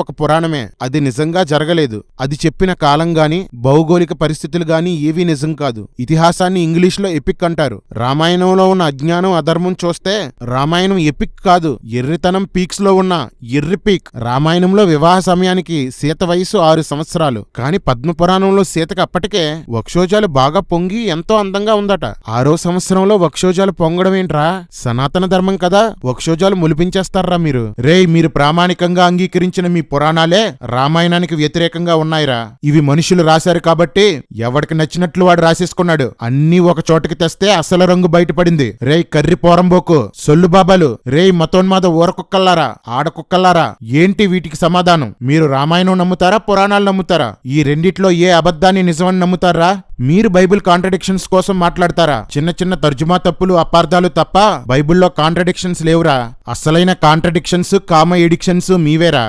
ఒక పురాణమే. అది నిజంగా జరగలేదు. అది చెప్పిన కాలం గాని భౌగోళిక పరిస్థితులు గాని ఏవీ నిజం కాదు. ఇతిహాసాన్ని ఇంగ్లీష్లో ఎపిక్ అంటారు. రామాయణంలో ఉన్న అజ్ఞానం అధర్మం చూస్తే రామాయణం ఎపిక్ కాదు, ఎర్రితనం పీక్స్ లో ఉన్న ఎర్రి పీక్. రామాయణంలో వివాహ సమయానికి సీత వయసు 6 సంవత్సరాలు. కాని పద్మపురాణంలో సీతకి అప్పటికే వక్షోజాలు బాగా పొంగి ఎంతో అందంగా ఉందట. 6వ సంవత్సరంలో వక్షోజాలు పొంగడం ఏంట్రా? సనాతన ధర్మం కదా, వక్షోజాలు ములిపించేస్తారా మీరు? రేయ్, మీరు ప్రామాణికంగా అంగీకరించిన మీ పురాణాలే రామాయణానికి వ్యతిరేకంగా ఉన్నాయిరా. ఇవి మనుషులు రాశారు కాబట్టి ఎవడికి నచ్చినట్లు వాడు రాసేసుకున్నాడు. అన్నీ ఒక చోటకి తెస్తే అసలు రంగు బయటపడింది. రేయ్ కర్రి పోరంబోకు, సొల్లు బాబాలు, రేయ్ మతోన్మాద ఊరకుక్కల్లారా, ఆడకుక్కల్లారా, ఏంటి వీటికి సమాధానం? మీరు రామాయణం నమ్ముతారా, పురాణాలు నమ్ముతారా? ఈ రెండిట్లో ఏ అబద్ధాన్ని నిజమని నమ్ముతారా? మీరు బైబిల్ కాంట్రడిక్షన్స్ కోసం మాట్లాడతారా? చిన్న చిన్న తర్జుమా తప్పులు, అపార్థాలు తప్ప బైబిల్లో కాంట్రడిక్షన్స్ లేవురా. అసలైన కాంట్రడిక్షన్స్, కామ ఎడిక్షన్స్ మీవేరా.